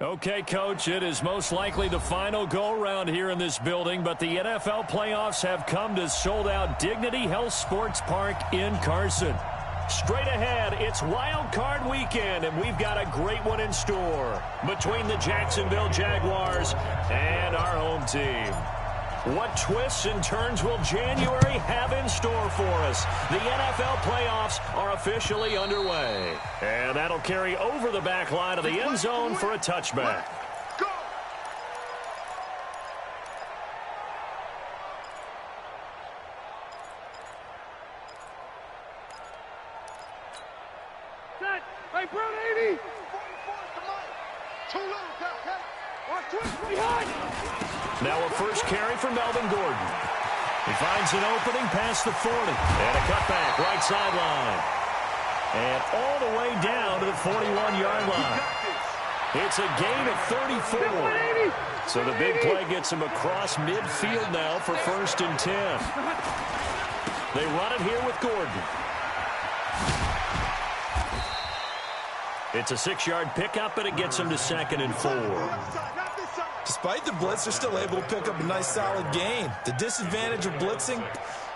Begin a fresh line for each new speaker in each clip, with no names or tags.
Okay, Coach, it is most likely the final go-around here in this building, but the NFL playoffs have come to sold-out Dignity Health Sports Park in Carson. Straight ahead, it's Wild Card Weekend, and we've got a great one in store between the Jacksonville Jaguars and our home team. What twists and turns will January have in store for us? The NFL playoffs are officially underway. And that'll carry over the back line of the end zone for a touchback.
Right, Brown 80.
Now a first carry for Melvin Gordon. He finds an opening past the 40. And a cutback, right sideline. And all the way down to the 41-yard line. It's a gain of 34. So the big play gets him across midfield now for 1st and 10. They run it here with Gordon. It's a 6-yard pickup, and it gets him to 2nd and 4.
Despite the blitz, they're still able to pick up a nice solid gain. The disadvantage of blitzing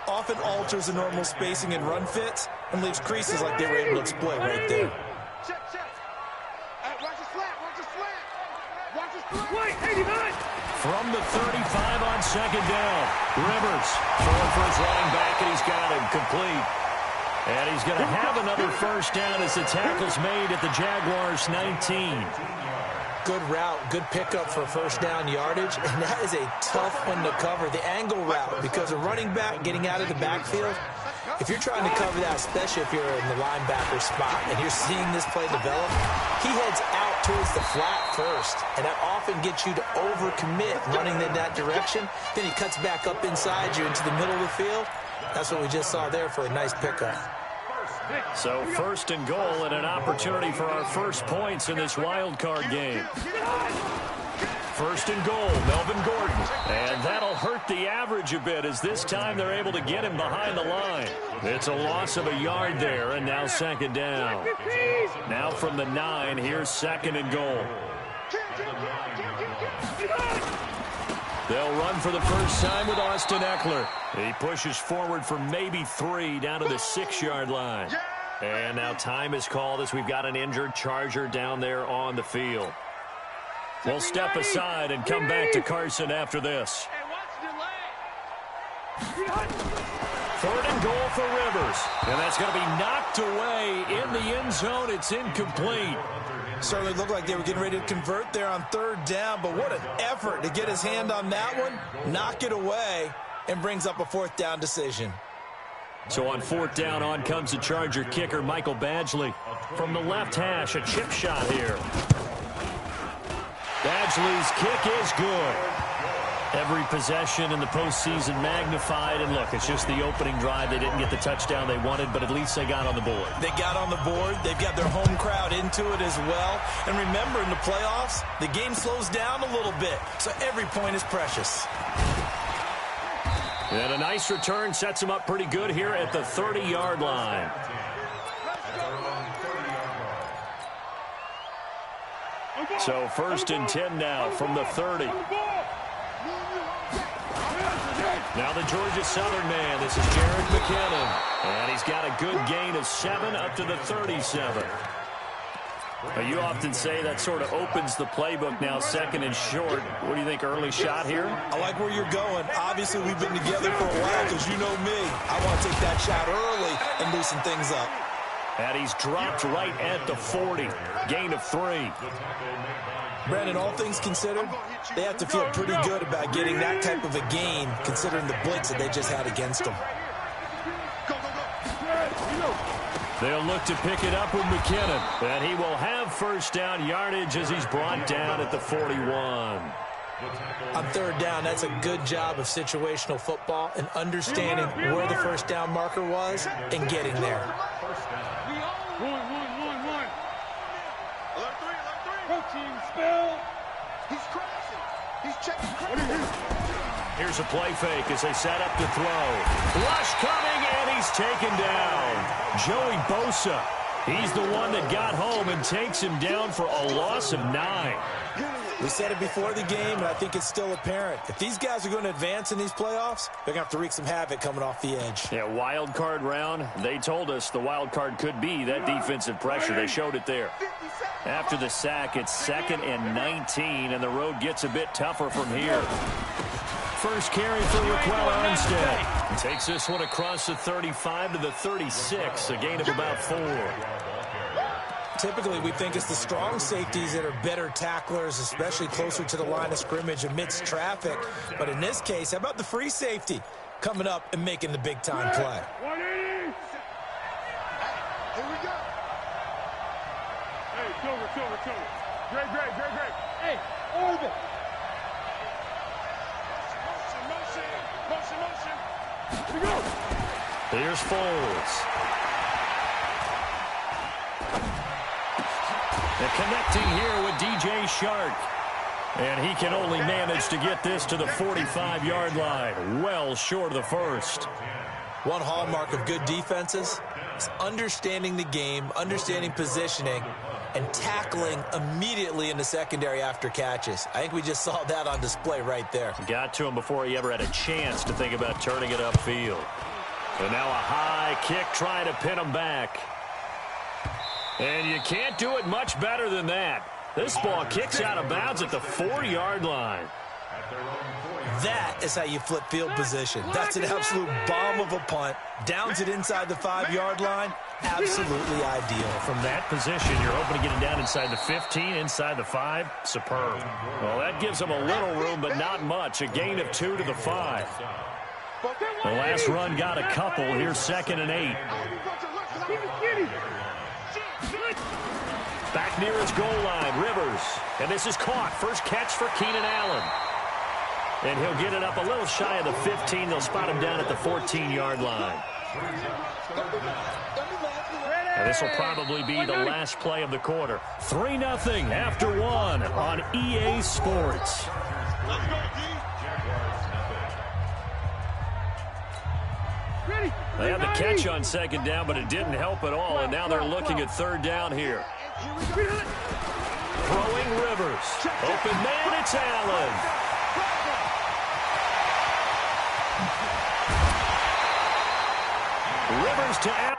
often alters the normal spacing and run fits and leaves creases like they were able to exploit right there.
From the 35 on 2nd down, Rivers throwing for his running back, and he's got him complete. And he's going to have another first down as the tackle's made at the Jaguars' 19.
Good route, good pickup for first down yardage, and that is a tough one to cover, the angle route, because a running back getting out of the backfield, if you're trying to cover that, especially if you're in the linebacker spot and you're seeing this play develop, he heads out towards the flat first, and that often gets you to overcommit running in that direction. Then he cuts back up inside you into the middle of the field. That's what we just saw there for a nice pickup.
So 1st and goal and an opportunity for our first points in this wild card game. 1st and goal, Melvin Gordon. And that'll hurt the average a bit as this time they're able to get him behind the line. It's a loss of a yard there, and now 2nd down. Now from the 9, here's 2nd and goal. They'll run for the first time with Austin Eckler. He pushes forward for maybe 3 down to the 6-yard line. And now time is called as we've got an injured Charger down there on the field. We'll step aside and come back to Carson after this. 3rd and goal for Rivers. And that's going to be knocked away in the end zone. It's incomplete.
Certainly looked like they were getting ready to convert there on 3rd down, but what an effort to get his hand on that one, knock it away, and brings up a 4th down decision.
So on 4th down, on comes the Charger kicker, Michael Badgley. From the left hash, a chip shot here. Badgley's kick is good. Every possession in the postseason magnified. And look, it's just the opening drive. They didn't get the touchdown they wanted, but at least they got on the board.
They got on the board. They've got their home crowd into it as well. And remember, in the playoffs, the game slows down a little bit, so every point is precious.
And a nice return sets him up pretty good here at the 30-yard line. So 1st and 10 now from the 30. Now the Georgia Southern man. This is Jared McKinnon. And he's got a good gain of 7 up to the 37. You often say that sort of opens the playbook now, 2nd and short. What do you think, early shot here?
I like where you're going. Obviously, we've been together for a while because you know me. I want to take that shot early and loosen things up.
And he's dropped right at the 40. Gain of 3.
Brandon, all things considered, they have to feel pretty good about getting that type of a gain considering the blitz that they just had against them.
They'll look to pick it up with McKinnon. And he will have first down yardage as he's brought down at the 41.
On 3rd down, that's a good job of situational football and understanding where the first down marker was and getting there.
Here's a play fake as they set up to throw. Rush coming, and he's taken down. Joey Bosa He's the one that got home and takes him down for a loss of 9.
We said it before the game, and I think it's still apparent. If these guys are going to advance in these playoffs, they're going to have to wreak some havoc coming off the edge.
Yeah, wild card round. They told us the wild card could be that defensive pressure. They showed it there. After the sack, it's 2nd and 19, and the road gets a bit tougher from here. First carry for Raquel Armstead. Takes this one across the 35 to the 36, a gain of about 4.
Typically, we think it's the strong safeties that are better tacklers, especially closer to the line of scrimmage amidst traffic. But in this case, how about the free safety coming up and making the big-time play?
180. Here we go. Hey, Silver. Great. Hey, over. Motion. Here we go.
Here's Foles. And connecting here with DJ Shark. And he can only manage to get this to the 45-yard line. Well short of the first.
One hallmark of good defenses is understanding the game, understanding positioning, and tackling immediately in the secondary after catches. I think we just saw that on display right there.
Got to him before he ever had a chance to think about turning it upfield. And now a high kick trying to pin him back. And you can't do it much better than that. This ball kicks out of bounds at the 4-yard line.
That is how you flip field position. That's an absolute bomb of a punt. Downs it inside the 5-yard line. Absolutely ideal.
From that position, you're hoping to get it down inside the 15, inside the 5. Superb. Well, that gives them a little room, but not much. A gain of 2 to the 5. The last run got a couple. Here's 2nd and 8. Back near his goal line, Rivers. And this is caught. First catch for Keenan Allen. And he'll get it up a little shy of the 15. They'll spot him down at the 14-yard line. And this will probably be the last play of the quarter. 3-0 after 1 on EA Sports. They had the catch on 2nd down, but it didn't help at all. And now they're looking at 3rd down here. Throwing Rivers. Open man, it's Allen. Rivers to Allen.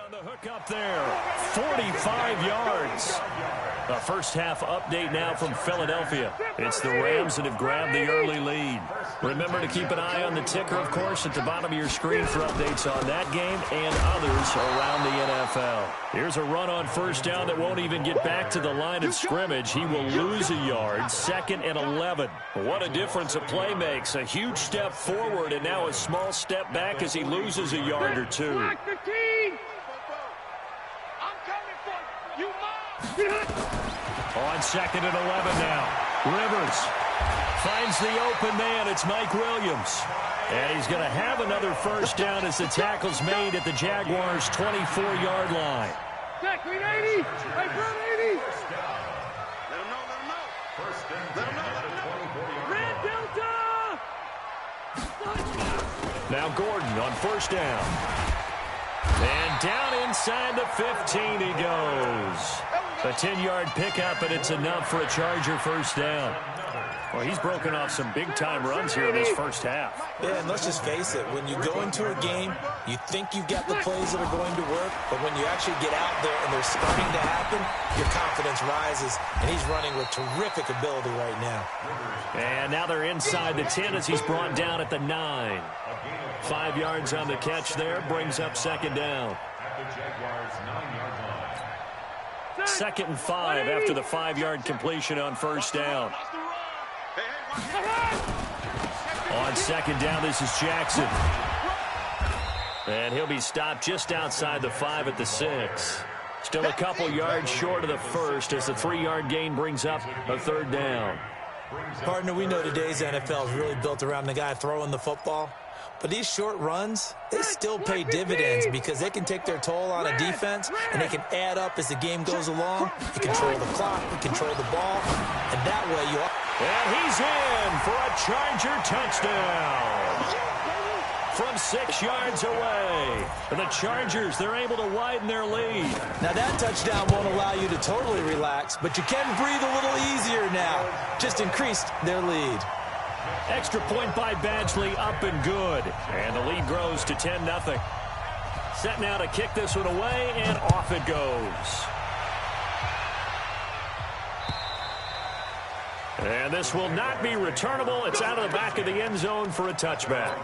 On the hook up there, 45 yards. A first half update now from Philadelphia. It's the Rams that have grabbed the early lead. Remember to keep an eye on the ticker, of course, at the bottom of your screen for updates on that game and others around the NFL. Here's a run on 1st down that won't even get back to the line of scrimmage. He will lose a yard, 2nd and 11. What a difference a play makes. A huge step forward and now a small step back as he loses a yard or 2. On 2nd and 11 now. Rivers finds the open man. It's Mike Williams. And he's going to have another first down as the tackle's made at the Jaguars' 24-yard line.
Jack, lead 80. Hey, front 80. Let him know. Red Delta.
Now Gordon on 1st down. And down inside the 15 he goes. A 10-yard pickup, and it's enough for a Charger first down. Well, he's broken off some big-time runs here in this first half.
Yeah, and let's just face it. When you go into a game, you think you've got the plays that are going to work, but when you actually get out there and they're starting to happen, your confidence rises, and he's running with terrific ability right now.
And now they're inside the 10 as he's brought down at the 9. 5 yards on the catch there, brings up 2nd down. 2nd and 5 after the 5-yard completion on 1st down. On 2nd down, this is Jackson. And he'll be stopped just outside the 5 at the 6. Still a couple yards short of the first as the 3-yard gain brings up a 3rd down.
Partner, we know today's NFL is really built around the guy throwing the football.
But these short runs, they still pay dividends because they can take their toll on a defense, and they can add up as the game goes along. You control the clock, you control the ball, and that way you are.
And he's in for a Charger touchdown from 6 yards away. And the Chargers, they're able to widen their lead.
Now, that touchdown won't allow you to totally relax, but you can breathe a little easier now. Just increased their lead.
Extra point by Badgley, up and good. And the lead grows to 10-0. Set now to kick this one away, and off it goes. And this will not be returnable. It's out of the back of the end zone for a touchback.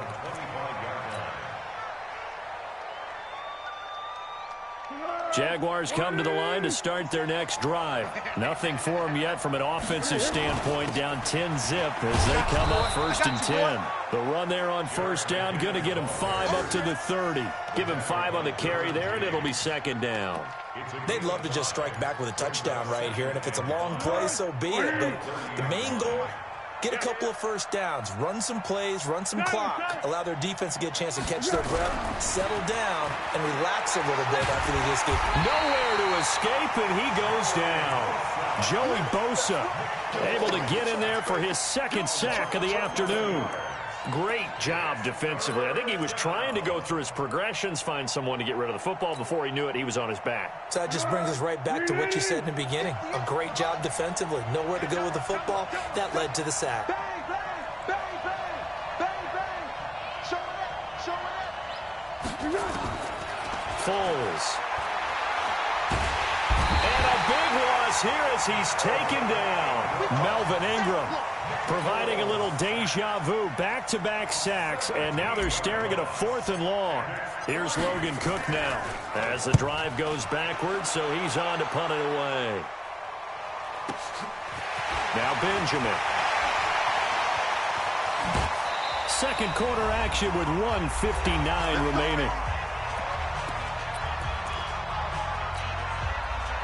Jaguars come to the line to start their next drive. Nothing for them yet from an offensive standpoint, down 10-zip as they come up 1st and 10. The run there on 1st down, going to get him 5 up to the 30. Give him 5 on the carry there, and it'll be 2nd down.
They'd love to just strike back with a touchdown right here, and if it's a long play, so be it. But the main goal, get a couple of 1st downs, run some plays, run some clock, allow their defense to get a chance to catch their breath, settle down, and relax a little bit after they just get
nowhere to escape, and he goes down. Joey Bosa able to get in there for his 2nd sack of the afternoon. Great job defensively. I think he was trying to go through his progressions, find someone to get rid of the football. Before he knew it, he was on his back.
So that just brings us right back to what you said in the beginning. A great job defensively. Nowhere to go with the football. That led to the sack.
Bang, bang, bang, bang, bang, bang. Show it up.
Foles. And a big loss here as he's taken down. Melvin Ingram providing a little deja vu, back-to-back sacks, and now they're staring at a 4th and long. Here's Logan Cook now as the drive goes backwards, so he's on to punt it away. Now Benjamin. 2nd quarter action with 1:59 remaining.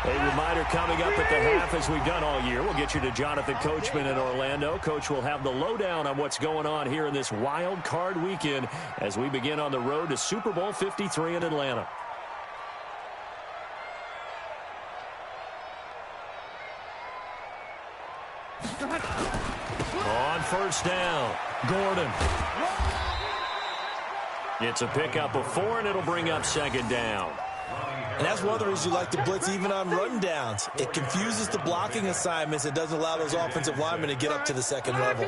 A reminder coming up at the half, as we've done all year. We'll get you to Jonathan Coachman in Orlando. Coach will have the lowdown on what's going on here in this wild card weekend as we begin on the road to Super Bowl 53 in Atlanta. On 1st down, Gordon. It's a pickup of 4, and it'll bring up 2nd down.
And that's one of the reasons you like to blitz even on run downs. It confuses the blocking assignments. It doesn't allow those offensive linemen to get up to the 2nd level.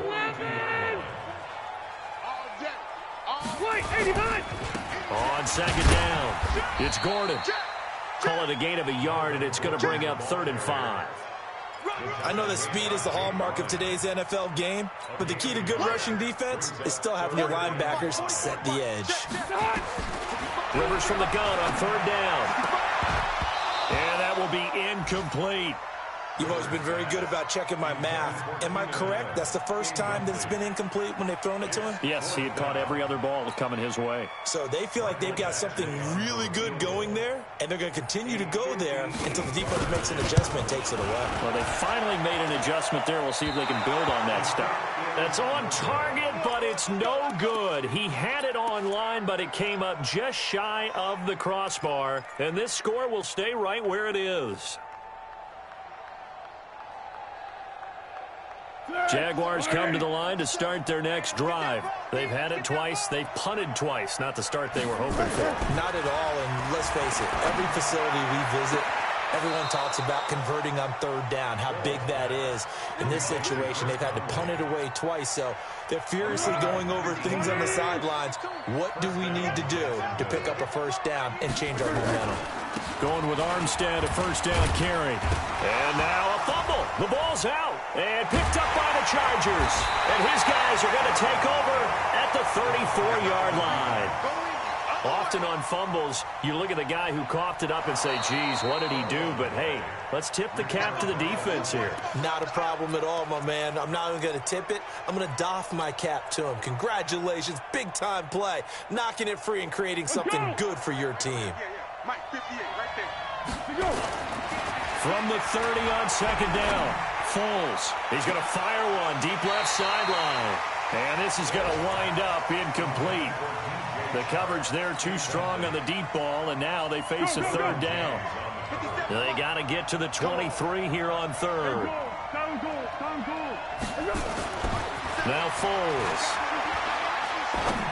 On 2nd down, it's Gordon. Call it a gain of a yard, and it's going to bring up 3rd and 5.
I know that speed is the hallmark of today's NFL game, but the key to good rushing defense is still having your linebackers set the edge.
Rivers from the gun on 3rd down. And that will be incomplete.
You've always been very good about checking my math. Am I correct? That's the first time that it's been incomplete when they've thrown it to him?
Yes, he had caught every other ball coming his way.
So they feel like they've got something really good going there, and they're going to continue to go there until the defense makes an adjustment and takes it away.
Well, they finally made an adjustment there. We'll see if they can build on that stuff. That's on target, but it's no good. He had it on line, but it came up just shy of the crossbar, and this score will stay right where it is. Jaguars come to the line to start their next drive. They've had it twice. They've punted twice. Not the start they were hoping for.
Not at all, and let's face it, every facility we visit, everyone talks about converting on 3rd down, how big that is. In this situation, they've had to punt it away twice, so they're furiously going over things on the sidelines. What do we need to do to pick up a 1st down and change our momentum?
Going with Armstead, a 1st down carry. And now a fumble. The ball's out and picked up by the Chargers. And his guys are going to take over at the 34-yard line. Often on fumbles, you look at the guy who coughed it up and say, geez, what did he do? But, hey, let's tip the cap to the defense here.
Not a problem at all, my man. I'm not even going to tip it. I'm going to doff my cap to him. Congratulations, big-time play. Knocking it free and creating something good for your team.
Mike, 58, right there.
From the 30 on 2nd down, Foles. He's going to fire one deep left sideline. And this is going to wind up incomplete. The coverage there too strong on the deep ball, and now they face a third down. They got to get to the 23 here on third. Now Foles.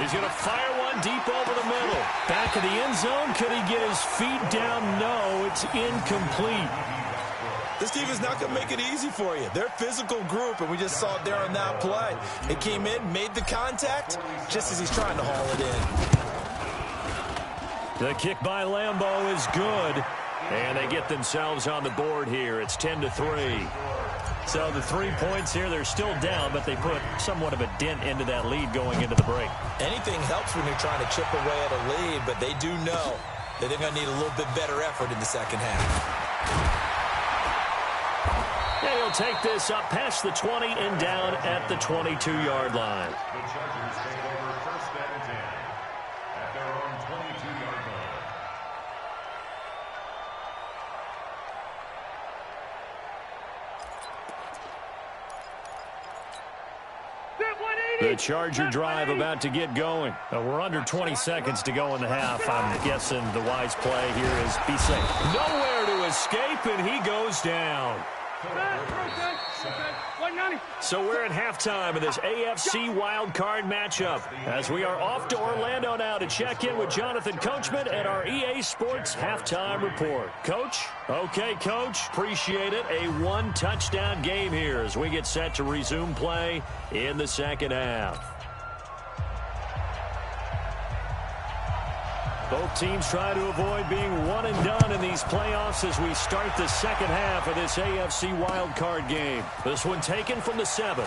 He's going to fire one deep over the middle. Back of the end zone. Could he get his feet down? No, it's incomplete.
This team is not going to make it easy for you. They're a physical group, and we just saw it there on that play. They came in, made the contact, just as he's trying to haul it in.
The kick by Lambeau is good, and they get themselves on the board here. It's 10-3. So the 3 points here, they're still down, but they put somewhat of a dent into that lead going into the break.
Anything helps when you're trying to chip away at a lead, but they do know that they're going to need a little bit better effort in the second half.
Yeah, he'll take this up past the 20 and down at the 22-yard line.
The Chargers take over first and 10 at their own 22-yard line.
The Charger drive about to get going. We're under 20 seconds to go in the half. I'm guessing the wise play here is be safe. Nowhere to escape, and he goes down. So we're at halftime of this AFC wildcard matchup as we are off to Orlando now to check in with Jonathan Coachman at our EA Sports halftime report. Coach? Okay, Coach. Appreciate it. A one-touchdown game here as we get set to resume play in the second half. Both teams try to avoid being one and done in these playoffs as we start the second half of this AFC wildcard game. This one taken from the 7.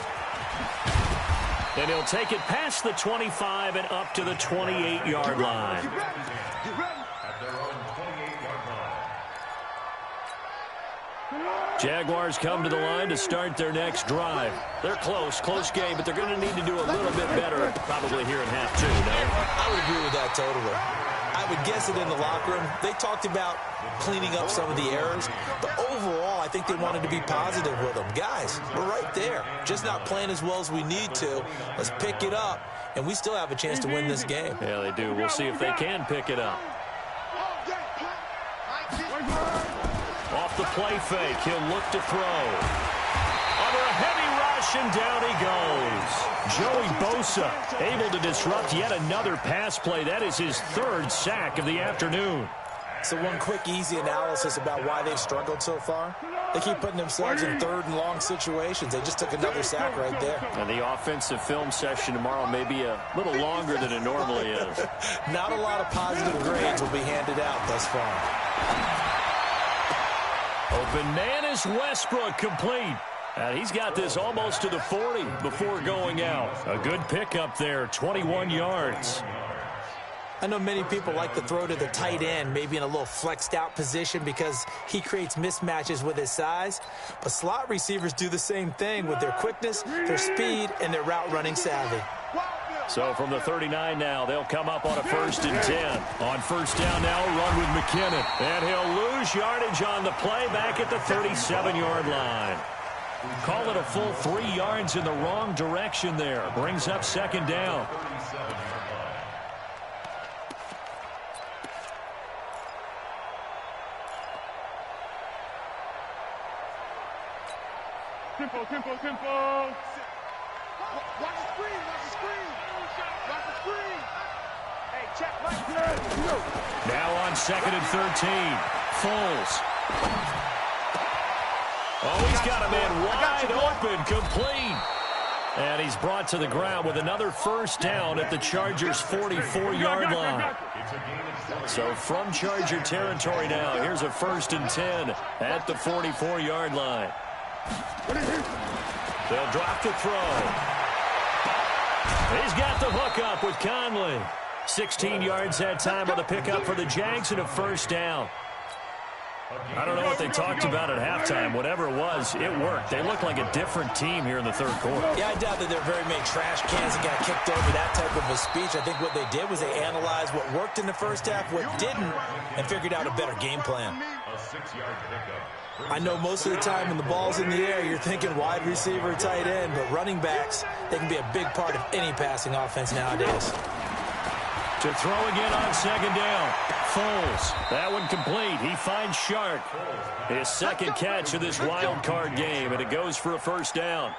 And he'll take it past the 25 and up to the 28-yard line.
At their own 28-yard line.
Jaguars come to the line to start their next drive. They're close game, but they're going to need to do a little bit better probably here in half two, no?
I would agree with that totally. I would guess it in the locker room. They talked about cleaning up some of the errors, but overall, I think they wanted to be positive with them. Guys, we're right there. Just not playing as well as we need to. Let's pick it up, and we still have a chance to win this game.
Yeah, they do. We'll see if they can pick it up. Off the play fake, he'll look to throw. Under a heavy rush, and down he goes. Joey Bosa able to disrupt yet another pass play. That is his third sack of the afternoon.
So one quick, easy analysis about why they've struggled so far. They keep putting themselves in third and long situations. They just took another sack right there.
And the offensive film session tomorrow may be a little longer than it normally is.
Not a lot of positive grades will be handed out thus far.
Open man is Westbrook, complete. And he's got this almost to the 40 before going out. A good pickup there, 21 yards.
I know many people like to throw to the tight end, maybe in a little flexed out position because he creates mismatches with his size. But slot receivers do the same thing with their quickness, their speed, and their route running savvy.
So from the 39 now, they'll come up on a 1st and 10. On first down now, run with McKinnon. And he'll lose yardage on the play back at the 37-yard line. Call it a full 3 yards in the wrong direction there. Brings up second down.
Tempo. Watch the screen. Watch the screen. Hey, check right there.
Now on 2nd and 13. Foles. Oh, he's got a man wide open, complete. And he's brought to the ground with another first down at the Chargers' 44-yard line. So from Charger territory now, here's a 1st and 10 at the 44-yard line. They'll drop to throw. He's got the hook up with Conley. 16 yards that time on the pickup for the Jags and a first down. I don't know what they talked about at halftime. Whatever it was, it worked. They look like a different team here in the third quarter.
Yeah, I doubt that there are very many trash cans that got kicked over that type of a speech. I think what they did was they analyzed what worked in the first half, what didn't, and figured out a better game plan.
A 6-yard pickup.
I know most of the time when the ball's in the air, you're thinking wide receiver, tight end, but running backs, they can be a big part of any passing offense nowadays.
To throw again on second down. Foles. That one complete. He finds Shark. His second catch of this wild card game, and it goes for a first down.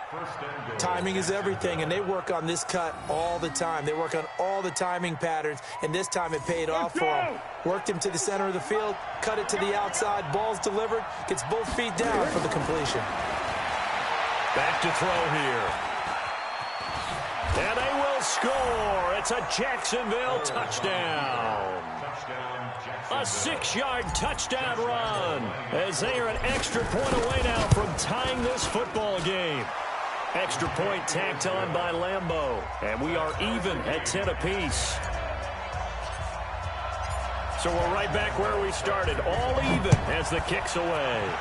Timing is everything, and they work on this cut all the time. They work on all the timing patterns, and this time it paid off for him. Worked him to the center of the field, cut it to the outside, ball's delivered, gets both feet down for the completion.
Back to throw here. And they will score. It's a Jacksonville touchdown. A 6-yard touchdown run as they are an extra point away now from tying this football game. Extra point tacked on by Lambeau. And we are even at 10 apiece. So we're right back where we started. All even as the kick's away.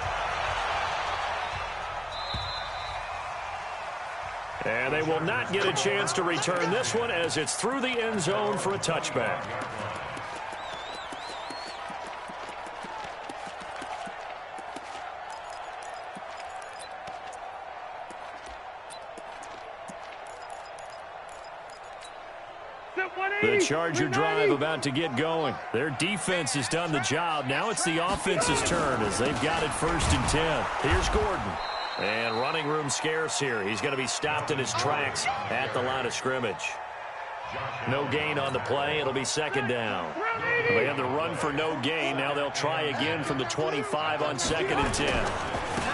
And they will not get a chance to return this one as it's through the end zone for a touchback. The Charger drive about to get going. Their defense has done the job. Now it's the offense's turn as they've got it 1st and 10. Here's Gordon. And running room scarce here. He's going to be stopped in his tracks at the line of scrimmage. No gain on the play. It'll be second down. They had the run for no gain. Now they'll try again from the 25 on 2nd and 10.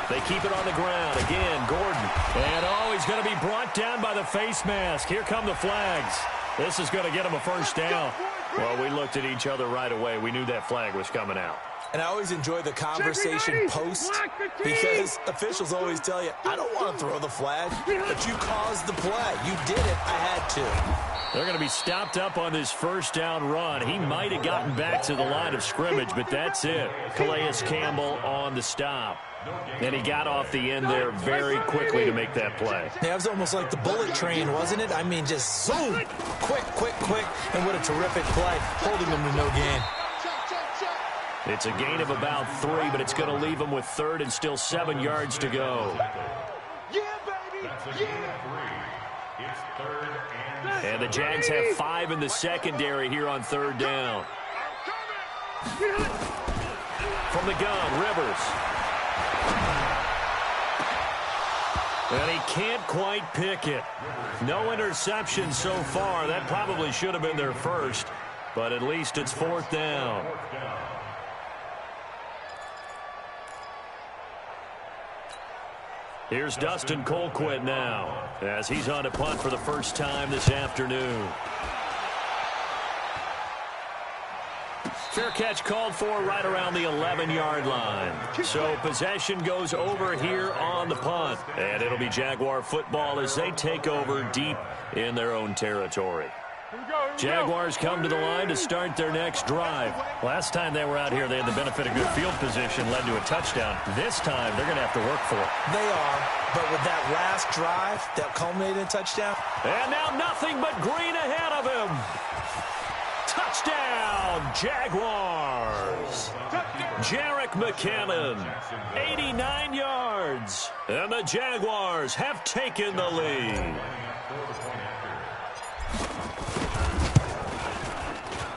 They keep it on the ground. Again, Gordon. And, he's going to be brought down by the face mask. Here come the flags. This is going to get him a first down. Well, we looked at each other right away. We knew that flag was coming out.
And I always enjoy the conversation post because officials always tell you, I don't want to throw the flag, but you caused the play. You did it. I had to.
They're going to be stopped up on this first down run. He might have gotten back to the line of scrimmage, but that's it. Calais Campbell on the stop. And he got off the end there very quickly to make that play.
Yeah, it was almost like the bullet train, wasn't it? I mean, just zoom, quick. And what a terrific play, holding them to no gain.
It's a gain of about 3, but it's going to leave them with 3rd and still 7 yards to go.
Yeah, baby. Yeah.
And the Jags have 5 in the secondary here on 3rd down. From the gun, Rivers. And he can't quite pick it. No interception so far. That probably should have been their first, but at least it's 4th down. Here's Dustin Colquitt now as he's on a punt for the first time this afternoon. Fair catch called for right around the 11-yard line. So possession goes over here on the punt. And it'll be Jaguar football as they take over deep in their own territory. Jaguars come to the line to start their next drive. Last time they were out here, they had the benefit of good field position, led to a touchdown. This time, they're going to have to work for it.
They are, but with that last drive that culminated in a touchdown.
And now nothing but green ahead of him. Touchdown, Jaguars. Jerick McKinnon, 89 yards. And the Jaguars have taken the lead.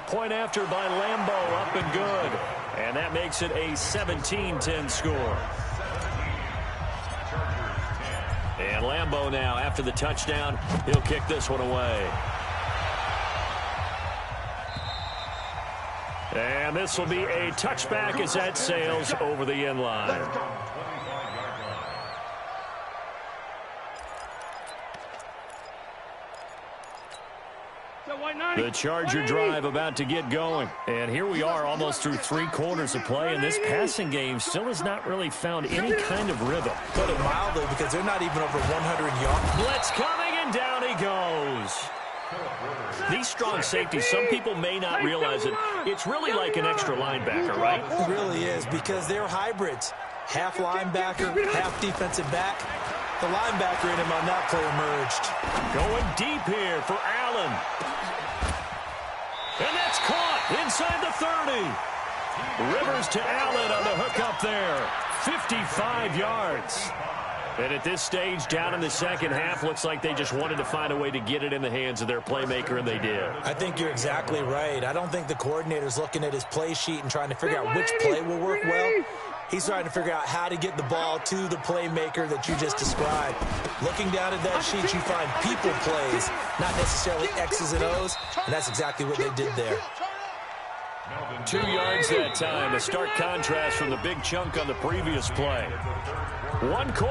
Point after by Lambeau, up and good. And that makes it a 17-10 score. And Lambeau now, after the touchdown, he'll kick this one away. And this will be a touchback as that sails over the end line. The Charger drive about to get going. And here we are almost through 3 quarters of play, and this passing game still has not really found any kind of rhythm.
Put it mildly, because they're not even over 100 yards.
Blitz coming, and down he goes. These strong safeties, some people may not realize it. It's really like an extra linebacker, right?
It really is, because they're hybrids. Half linebacker, half defensive back. The linebacker in him on that play emerged.
Going deep here for Allen. And that's caught inside the 30. Rivers to Allen on the hook up there. 55 yards. And at this stage, down in the second half, looks like they just wanted to find a way to get it in the hands of their playmaker, and they did.
I think you're exactly right. I don't think the coordinator's looking at his play sheet and trying to figure out which play will work well. He's trying to figure out how to get the ball to the playmaker that you just described. Looking down at that sheet, you find people plays, not necessarily X's and O's, and that's exactly what they did there.
2 yards that time, a stark contrast from the big chunk on the previous play. 1 quarter.